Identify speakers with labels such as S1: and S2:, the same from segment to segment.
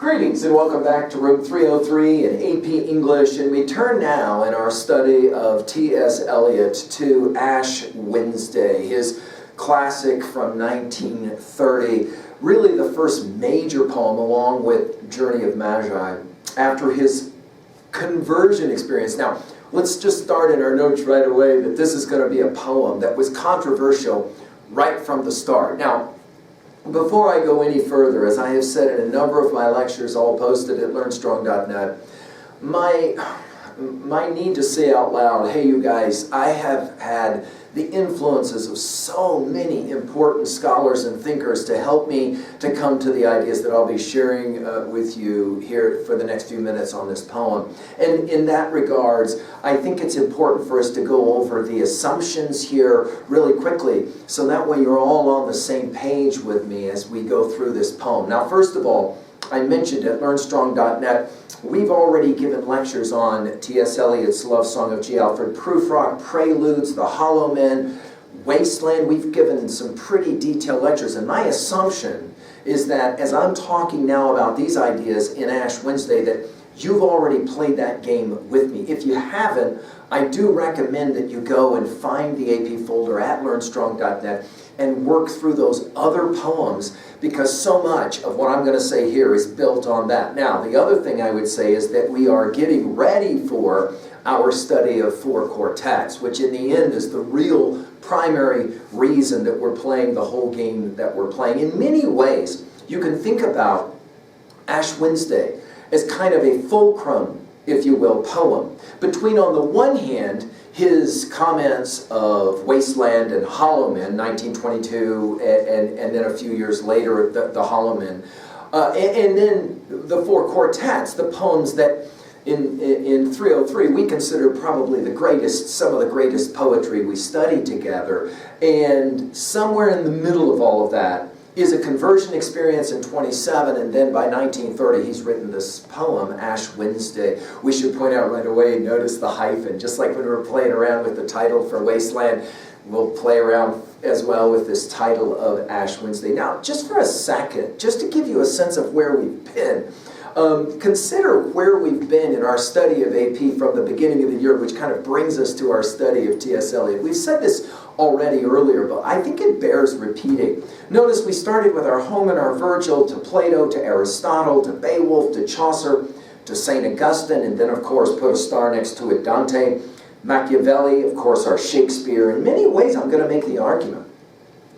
S1: Greetings and welcome back to Room 303 in AP English, and we turn now in our study of T.S. Eliot to Ash Wednesday, his classic from 1930, really the first major poem along with Journey of Magi after his conversion experience. Now, let's just start in our notes right away that this is going to be a poem that was controversial right from the start. Now, before I go any further, as I have said in a number of my lectures, all posted at learnstrong.net, my need to say out loud, hey you guys, I have had the influences of so many important scholars and thinkers to help me to come to the ideas that I'll be sharing with you here for the next few minutes on this poem. And in that regards, I think it's important for us to go over the assumptions here really quickly, so that way you're all on the same page with me as we go through this poem. Now, first of all, I mentioned at learnstrong.net, we've already given lectures on T.S. Eliot's Love Song of G. Alfred Prufrock, Preludes, The Hollow Men, Wasteland. We've given some pretty detailed lectures, and my assumption is that as I'm talking now about these ideas in Ash Wednesday, that you've already played that game with me. If you haven't, I do recommend that you go and find the AP folder at learnstrong.net and work through those other poems, because so much of what I'm going to say here is built on that. Now, the other thing I would say is that we are getting ready for our study of four quartets, which in the end is the real primary reason that we're playing the whole game that we're playing. In many ways, you can think about Ash Wednesday as kind of a fulcrum, if you will, poem between, on the one hand, his comments of Wasteland and Hollow Men, 1922, and then a few years later, the Hollow Men. And then the four quartets, the poems that in 303 we consider probably the greatest, some of the greatest poetry we studied together. And somewhere in the middle of all of that is a conversion experience in 27, and then by 1930 he's written this poem, Ash Wednesday. We should point out right away, notice the hyphen, just like when we were playing around with the title for Wasteland, we'll play around as well with this title of Ash Wednesday. Now, just for a second, just to give you a sense of where we've been, consider where we've been in our study of AP from the beginning of the year, which kind of brings us to our study of T.S. Eliot. We've said this already earlier, but I think it bears repeating. Notice we started with our Homer and our Virgil, to Plato, to Aristotle, to Beowulf, to Chaucer, to St. Augustine, and then of course put a star next to it, Dante, Machiavelli, of course our Shakespeare. In many ways I'm going to make the argument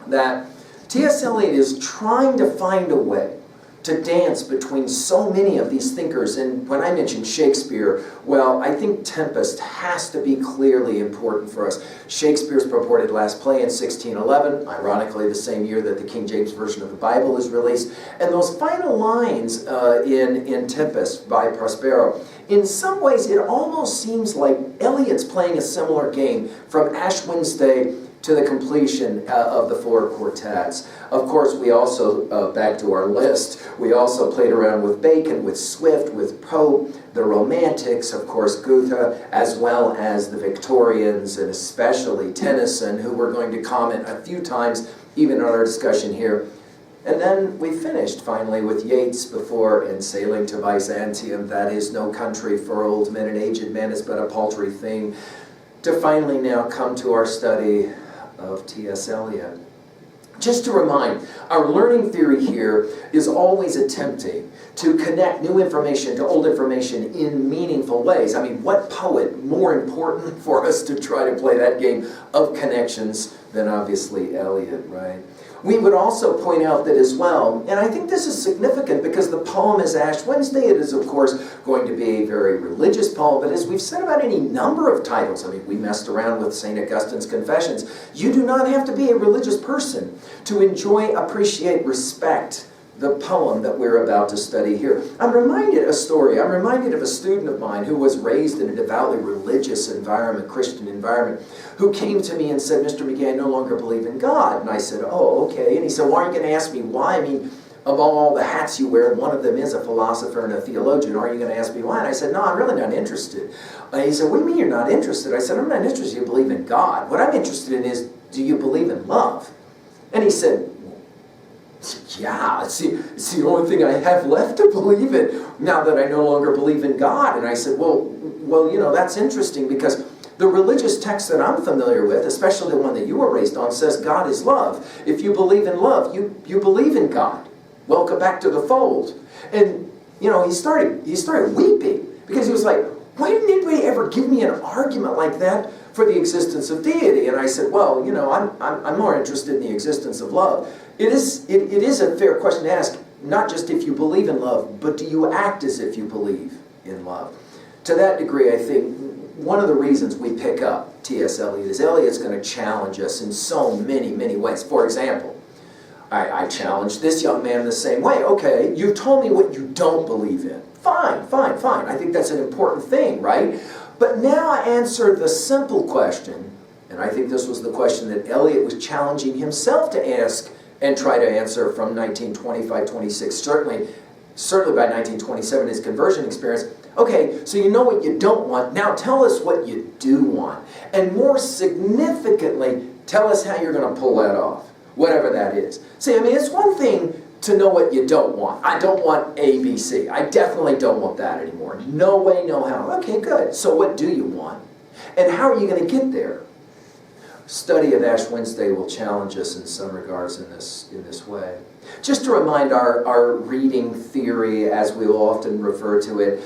S1: that T.S. Eliot is trying to find a way to dance between so many of these thinkers. And when I mention Shakespeare, well, I think Tempest has to be clearly important for us. Shakespeare's purported last play in 1611, ironically the same year that the King James Version of the Bible is released. And those final lines in Tempest by Prospero, in some ways it almost seems like Eliot's playing a similar game from Ash Wednesday to the completion of the four quartets. Of course, we also, back to our list, we also played around with Bacon, with Swift, with Pope, the Romantics, of course Goethe, as well as the Victorians, and especially Tennyson, who we're going to comment a few times, even in our discussion here. And then we finished finally with Yeats before, in Sailing to Byzantium, that is no country for old men and aged men is but a paltry thing, to finally now come to our study of T.S. Eliot. Just to remind, our learning theory here is always attempting to connect new information to old information in meaningful ways. I mean, what poet more important for us to try to play that game of connections than obviously Eliot, right? We would also point out that as well, and I think this is significant because the poem is Ash Wednesday. It is, of course, going to be a very religious poem, but as we've said about any number of titles, I mean, we messed around with St. Augustine's Confessions. You do not have to be a religious person to enjoy, appreciate, respect the poem that we're about to study here. I'm reminded of a student of mine who was raised in a devoutly religious environment, Christian environment, who came to me and said, Mr. McGee, I no longer believe in God. And I said, oh, okay. And he said, well, aren't you going to ask me why? I mean, of all the hats you wear, one of them is a philosopher and a theologian. Are you going to ask me why? And I said, no, I'm really not interested. And he said, what do you mean you're not interested? I said, I'm not interested you believe in God. What I'm interested in is, do you believe in love? And he said, Yeah, it's the only thing I have left to believe in now that I no longer believe in God. And I said, well, that's interesting because the religious text that I'm familiar with, especially the one that you were raised on, says God is love. If you believe in love, you believe in God. Welcome back to the fold. And, he started weeping because he was like, why didn't anybody ever give me an argument like that for the existence of deity? And I said, well, I'm more interested in the existence of love. It is a fair question to ask, not just if you believe in love, but do you act as if you believe in love? To that degree, I think one of the reasons we pick up T.S. Eliot is Eliot's going to challenge us in so many, many ways. For example, I challenged this young man the same way. Okay, you told me what you don't believe in. Fine. I think that's an important thing, right? But now I answer the simple question, and I think this was the question that Eliot was challenging himself to ask and try to answer from 1925-26, certainly by 1927, his conversion experience. Okay, so you know what you don't want. Now tell us what you do want. And more significantly, tell us how you're going to pull that off, whatever that is. See, it's one thing to know what you don't want. I don't want A, B, C. I definitely don't want that anymore. No way, no how. Okay, good. So what do you want? And how are you going to get there? Study of Ash Wednesday will challenge us in some regards in this way. Just to remind our reading theory, as we will often refer to it,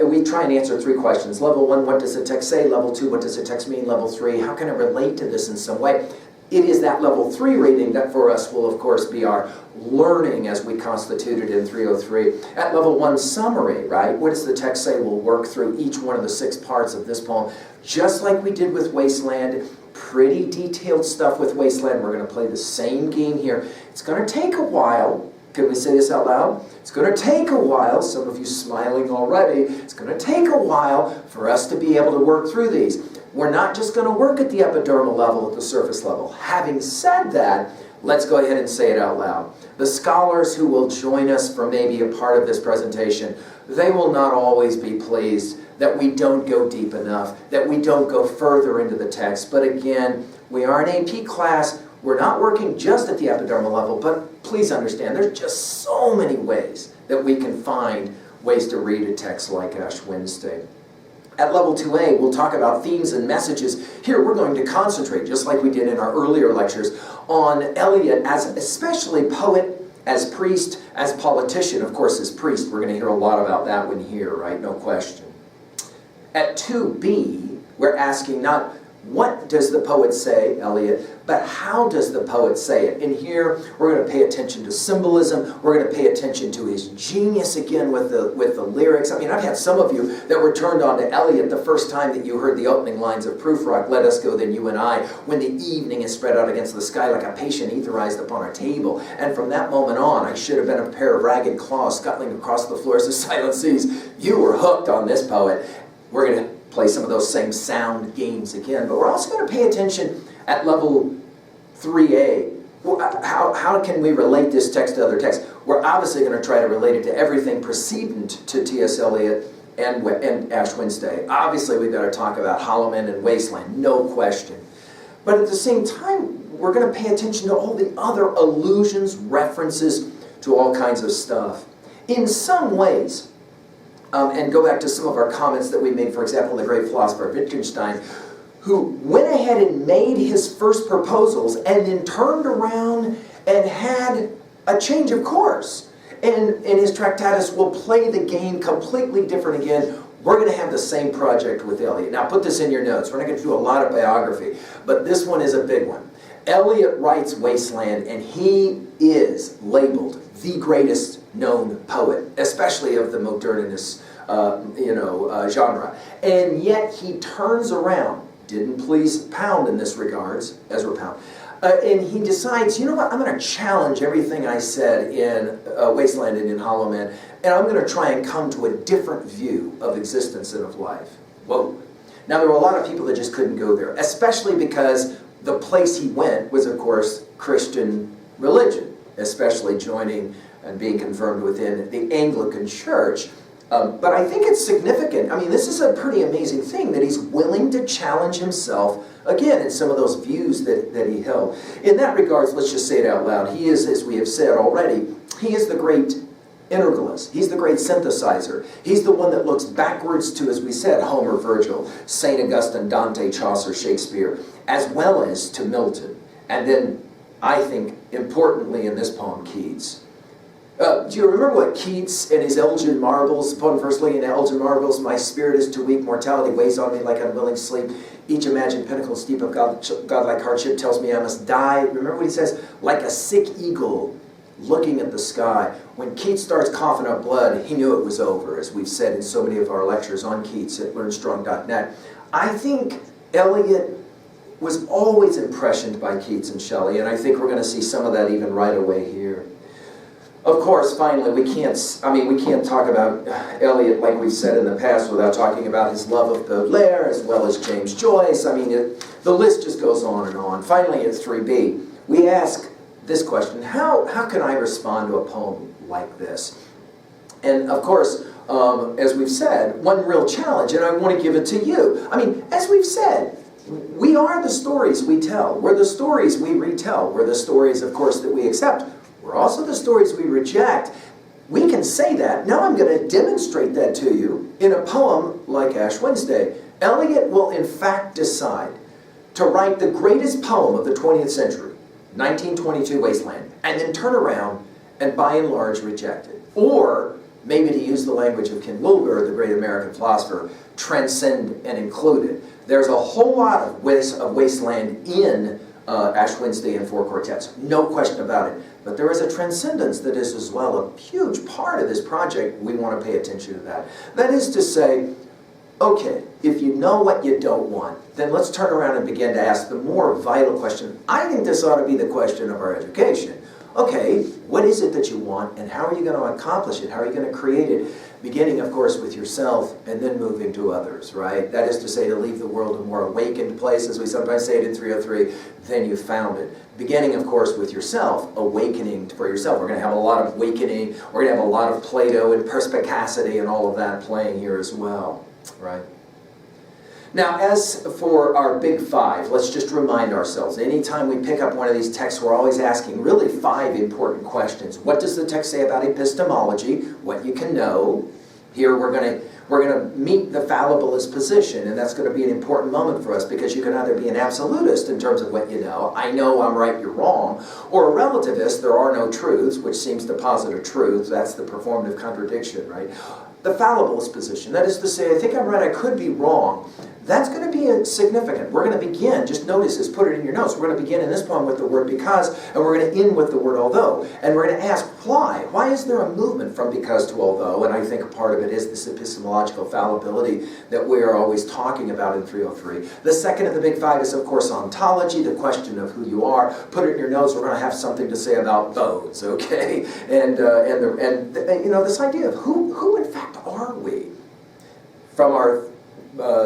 S1: we try and answer three questions. Level 1, what does the text say? Level 2, what does the text mean? Level 3, how can it relate to this in some way? It is that level 3 reading that for us will, of course, be our learning as we constituted in 303. At level 1, summary, right? What does the text say? We'll work through each one of the 6 parts of this poem, just like we did with Wasteland. Pretty detailed stuff with Wasteland. We're going to play the same game here. It's going to take a while. Can we say this out loud? It's going to take a while. Some of you smiling already. It's going to take a while for us to be able to work through these. We're not just going to work at the epidermal level, at the surface level. Having said that, let's go ahead and say it out loud. The scholars who will join us for maybe a part of this presentation, they will not always be pleased that we don't go deep enough, that we don't go further into the text. But again, we are an AP class. We're not working just at the epidermal level, but please understand, there's just so many ways that we can find ways to read a text like Ash Wednesday. At level 2A, we'll talk about themes and messages. Here, we're going to concentrate, just like we did in our earlier lectures, on Eliot as especially poet, as priest, as politician. Of course, as priest, we're going to hear a lot about that one here, right? No question. At 2B, we're asking not what does the poet say, Eliot, but how does the poet say it? And here, we're going to pay attention to symbolism. We're going to pay attention to his genius again with the lyrics. I've had some of you that were turned on to Eliot the first time that you heard the opening lines of Proof Rock, let us go then you and I, when the evening is spread out against the sky like a patient etherized upon our table. And from that moment on, I should have been a pair of ragged claws scuttling across the floors of silent seas. You were hooked on this poet. We're going to play some of those same sound games again, but we're also going to pay attention at level 3A. How can we relate this text to other texts? We're obviously going to try to relate it to everything precedent to T.S. Eliot and Ash Wednesday. Obviously, we've got to talk about Holloman and Wasteland, no question. But at the same time, we're going to pay attention to all the other allusions, references to all kinds of stuff. In some ways, and go back to some of our comments that we made, for example, the great philosopher Wittgenstein, who went ahead and made his first proposals and then turned around and had a change of course. And in his Tractatus, will play the game completely different again. We're going to have the same project with Eliot. Now, put this in your notes. We're not going to do a lot of biography, but this one is a big one. Eliot writes Wasteland, and he is labeled the greatest known poet, especially of the modernist genre. And yet he turns around, didn't please Pound in this regards, Ezra Pound, and he decides, you know what, I'm going to challenge everything I said in Wasteland and in Hollow Man, and I'm going to try and come to a different view of existence and of life. Whoa. Now, there were a lot of people that just couldn't go there, especially because the place he went was, of course, Christian religion, especially joining and being confirmed within the Anglican Church. But I think it's significant. I mean, this is a pretty amazing thing that he's willing to challenge himself again in some of those views that he held. In that regards, let's just say it out loud. He is, as we have said already, he is the great integralist. He's the great synthesizer. He's the one that looks backwards to, as we said, Homer, Virgil, St. Augustine, Dante, Chaucer, Shakespeare, as well as to Milton. And then, I think, importantly in this poem, Keats. Do you remember what Keats and his Elgin Marbles, poem firstly in Elgin Marbles, my spirit is too weak, mortality weighs on me like unwilling sleep, each imagined pinnacle steep of godlike hardship tells me I must die. Remember what he says? Like a sick eagle looking at the sky. When Keats starts coughing up blood, he knew it was over, as we've said in so many of our lectures on Keats at learnstrong.net. I think Eliot was always impressioned by Keats and Shelley, and I think we're going to see some of that even right away here. Of course, finally, we can't talk about Eliot like we've said in the past without talking about his love of Baudelaire as well as James Joyce. I mean, the list just goes on and on. Finally, at 3b, we ask this question: how can I respond to a poem like this? And of course, as we've said, one real challenge, and I want to give it to you. I mean, as we've said, we are the stories we tell. We're the stories we retell. We're the stories, of course, that we accept. We're also the stories we reject. We can say that. Now I'm going to demonstrate that to you in a poem like Ash Wednesday. Eliot will in fact decide to write the greatest poem of the 20th century, 1922 Wasteland, and then turn around and by and large reject it. Or, maybe to use the language of Ken Wilber, the great American philosopher, transcend and include it. There's a whole lot of Wasteland in Ash Wednesday and Four Quartets, no question about it. But there is a transcendence that is as well a huge part of this project. We want to pay attention to that. That is to say, okay, if you know what you don't want, then let's turn around and begin to ask the more vital question. I think this ought to be the question of our education. Okay, what is it that you want, and how are you going to accomplish it? How are you going to create it? Beginning, of course, with yourself, and then moving to others, right? That is to say, to leave the world a more awakened place, as we sometimes say it in 303, than you found it. Beginning, of course, with yourself, awakening for yourself. We're going to have a lot of awakening, we're going to have a lot of Plato and perspicacity and all of that playing here as well, right? Now, as for our big five, let's just remind ourselves, anytime we pick up one of these texts, we're always asking really 5 important questions. What does the text say about epistemology? What you can know. Here we're going to meet the fallibilist position, and that's going to be an important moment for us, because you can either be an absolutist in terms of what you know, I know I'm right, you're wrong, or a relativist, there are no truths, which seems to posit a truth. That's the performative contradiction, right? The fallibilist position, that is to say, I think I'm right, I could be wrong. That's going to be significant. We're going to begin, just notice this, put it in your notes. We're going to begin in this poem with the word because, and we're going to end with the word although. And we're going to ask why. Why is there a movement from because to although? And I think a part of it is this epistemological fallibility that we are always talking about in 303. The second of the big 5 is, of course, ontology, the question of who you are. Put it in your notes. We're going to have something to say about those, okay? And you know, this idea of who in fact are we? From our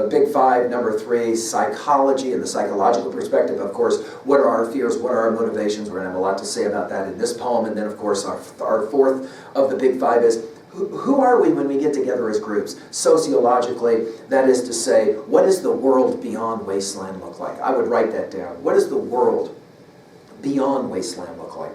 S1: big 5, number 3, psychology and the psychological perspective. Of course, what are our fears? What are our motivations? We're going to have a lot to say about that in this poem. And then, of course, our fourth of the big 5 is who are we when we get together as groups? Sociologically, that is to say, what does the world beyond Wasteland look like? I would write that down. What does the world beyond Wasteland look like?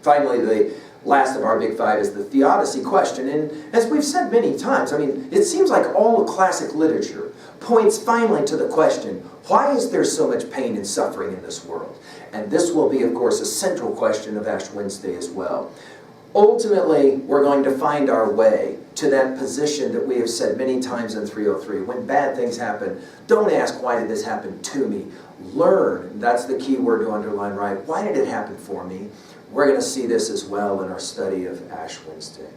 S1: Finally, the last of our big 5 is the theodicy question. And as we've said many times, I mean, it seems like all classic literature points finally to the question, why is there so much pain and suffering in this world? And this will be, of course, a central question of Ash Wednesday as well. Ultimately, we're going to find our way to that position that we have said many times in 303. When bad things happen, don't ask, why did this happen to me? Learn, that's the key word to underline, right? Why did it happen for me? We're going to see this as well in our study of Ash Wednesday.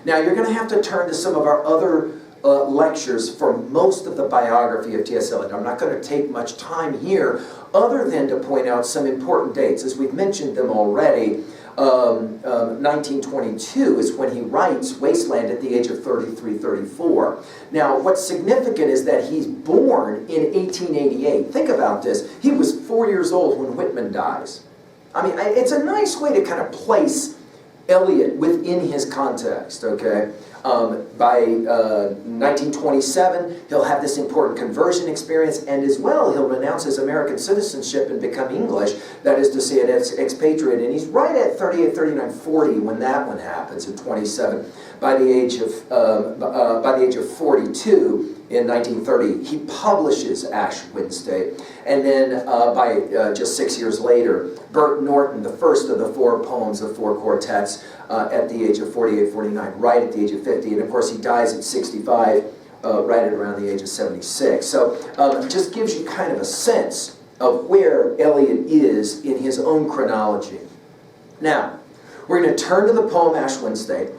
S1: Now, you're going to have to turn to some of our other lectures for most of the biography of T.S. Eliot. I'm not going to take much time here other than to point out some important dates. As we've mentioned them already, 1922 is when he writes Wasteland at the age of 33, 34. Now, what's significant is that he's born in 1888. Think about this. He was 4 years old when Whitman dies. I mean, it's a nice way to kind of place Eliot within his context, okay? By 1927, he'll have this important conversion experience, and as well, he'll renounce his American citizenship and become English, that is to say, an expatriate, and he's right at 38, 39, 40 when that one happens, at 27. By the age of 42, in 1930, he publishes Ash Wednesday, and then by just 6 years later, Burt Norton, the first of the 4 poems of 4 quartets, at the age of 48, 49, right at the age of 50, and of course he dies at 65, right at around the age of 76. So it just gives you kind of a sense of where Eliot is in his own chronology. Now, we're going to turn to the poem Ash Wednesday.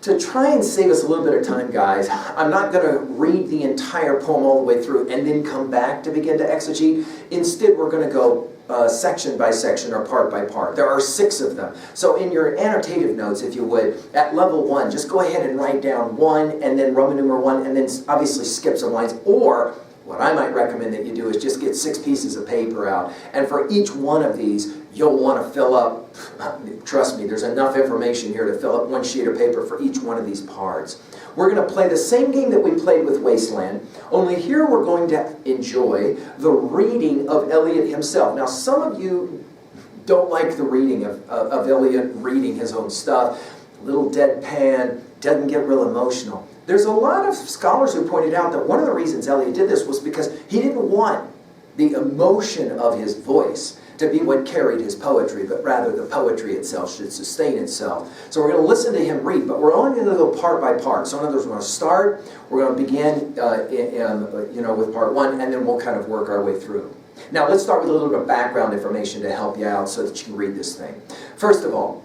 S1: To try and save us a little bit of time, guys, I'm not going to read the entire poem all the way through and then come back to begin to exegete. Instead, we're going to go section by section or part by part. There are 6 of them. So in your annotative notes, if you would, at level 1, just go ahead and write down 1 and then Roman numeral 1 and then obviously skip some lines. Or what I might recommend that you do is just get 6 pieces of paper out. And for each one of these, you'll want to fill up, trust me, there's enough information here to fill up 1 sheet of paper for each one of these parts. We're going to play the same game that we played with Wasteland, only here we're going to enjoy the reading of Eliot himself. Now, some of you don't like the reading of Eliot reading his own stuff. A little deadpan, doesn't get real emotional. There's a lot of scholars who pointed out that one of the reasons Eliot did this was because he didn't want the emotion of his voice to be what carried his poetry, but rather the poetry itself should sustain itself. So we're going to listen to him read, but we're only going to go part by part. So in other words, we're going to start, we're going to begin with part 1, and then we'll kind of work our way through. Now let's start with a little bit of background information to help you out so that you can read this thing. First of all,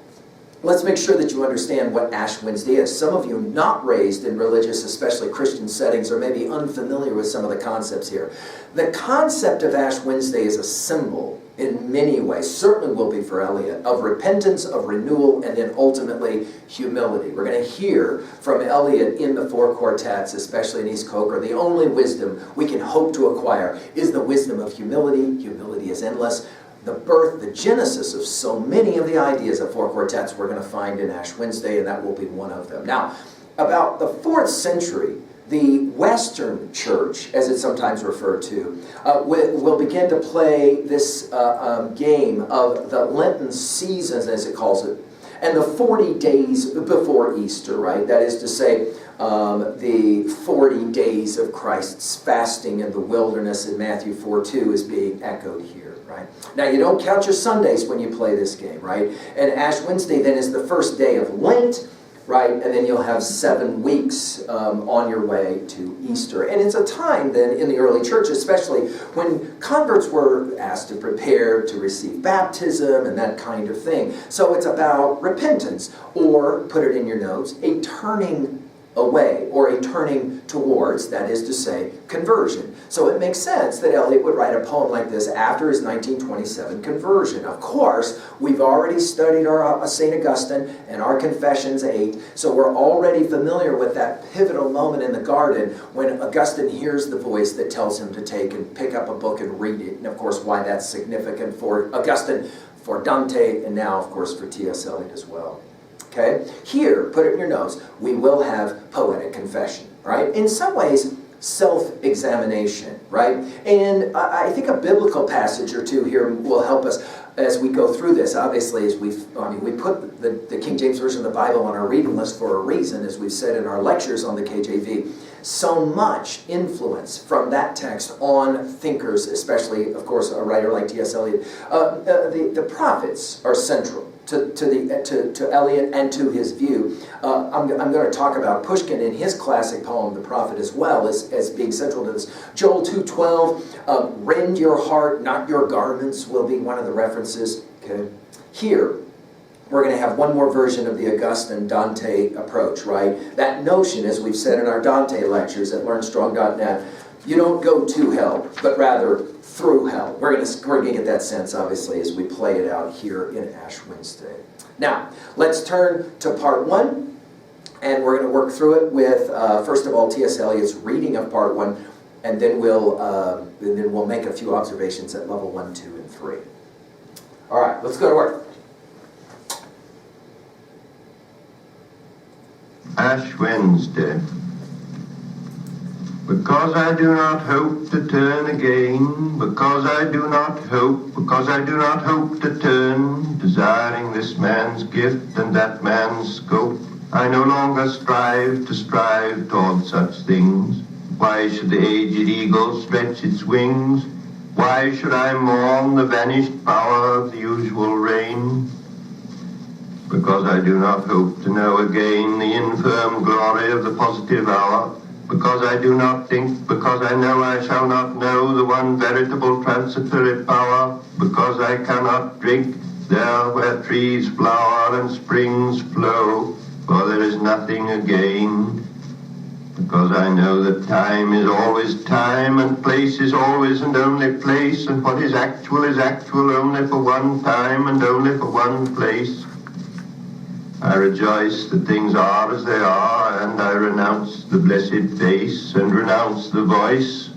S1: let's make sure that you understand what Ash Wednesday is. Some of you not raised in religious, especially Christian settings, are maybe unfamiliar with some of the concepts here. The concept of Ash Wednesday is a symbol in many ways, certainly will be for Eliot, of repentance, of renewal, and then ultimately humility. We're going to hear from Eliot in the 4 quartets, especially in East Coker. The only wisdom we can hope to acquire is the wisdom of humility. Humility is endless. The birth, the genesis of so many of the ideas of 4 quartets we're going to find in Ash Wednesday, and that will be one of them. Now, about the 4th century, the Western Church, as it's sometimes referred to, will begin to play this game of the Lenten seasons, as it calls it, and the 40 days before Easter, right? That is to say, the 40 days of Christ's fasting in the wilderness in Matthew 4:2 is being echoed here, right? Now, you don't count your Sundays when you play this game, right? And Ash Wednesday then is the first day of Lent, right? And then you'll have 7 weeks on your way to Easter. And it's a time then in the early church, especially when converts were asked to prepare to receive baptism and that kind of thing. So it's about repentance, or put it in your notes, a turning away or a turning towards, that is to say, conversion. So it makes sense that Eliot would write a poem like this after his 1927 conversion. Of course, we've already studied our St. Augustine and our Confessions 8, so we're already familiar with that pivotal moment in the garden when Augustine hears the voice that tells him to take and pick up a book and read it, and of course why that's significant for Augustine, for Dante, and now of course for T.S. Eliot as well. Okay? Here, put it in your notes, we will have poetic confession, right? In some ways, self-examination, right? And I think a biblical passage or two here will help us as we go through this. Obviously, as we put the King James Version of the Bible on our reading list for a reason, as we've said in our lectures on the KJV. So much influence from that text on thinkers, especially, of course, a writer like T.S. Eliot. The prophets are central to Eliot and to his view. I'm going to talk about Pushkin in his classic poem, The Prophet, as well as being central to this. Joel 2:12, rend your heart, not your garments, will be one of the references. Okay. Here, we're going to have one more version of the Augustine Dante approach, right? That notion, as we've said in our Dante lectures at learnstrong.net, you don't go to hell, but rather through hell. We're going to get that sense, obviously, as we play it out here in Ash Wednesday. Now, let's turn to part 1, and we're going to work through it with, first of all, T.S. Eliot's reading of part 1, and then we'll make a few observations at level 1, 2, and 3. All right, let's go to work.
S2: Ash Wednesday. Because I do not hope to turn again, because I do not hope to turn, desiring this man's gift and that man's scope, I no longer strive toward such things. Why should the aged eagle stretch its wings? Why should I mourn the vanished power of the usual rain? Because I do not hope to know again the infirm glory of the positive hour, because I do not think, because I know I shall not know the one veritable transitory power, because I cannot drink there where trees flower and springs flow, for there is nothing again. Because I know that time is always time, and place is always and only place, and what is actual only for one time and only for one place. I rejoice that things are as they are, and I renounce the blessed face and renounce the voice.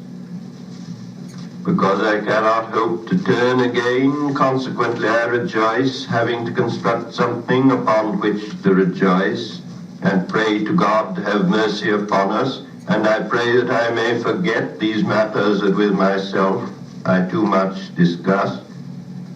S2: Because I cannot hope to turn again, consequently I rejoice, having to construct something upon which to rejoice, and pray to God to have mercy upon us, and I pray that I may forget these matters that with myself I too much discuss,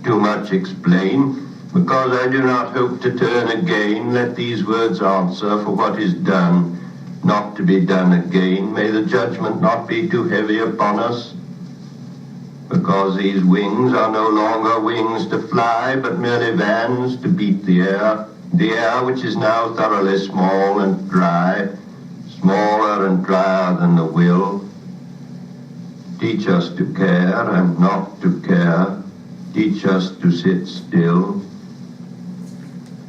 S2: too much explain. Because I do not hope to turn again, let these words answer for what is done, not to be done again. May the judgment not be too heavy upon us. Because these wings are no longer wings to fly, but merely vans to beat the air which is now thoroughly small and dry, smaller and drier than the will. Teach us to care and not to care. Teach us to sit still.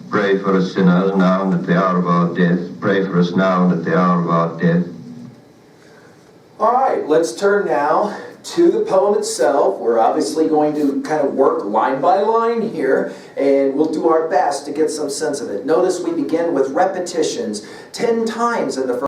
S2: Pray for us sinners now and at the hour of our death. Pray for us now and at the hour of our death.
S1: All right, let's turn now to the poem itself. We're obviously going to kind of work line by line here, and we'll do our best to get some sense of it. Notice we begin with repetitions 10 times in the first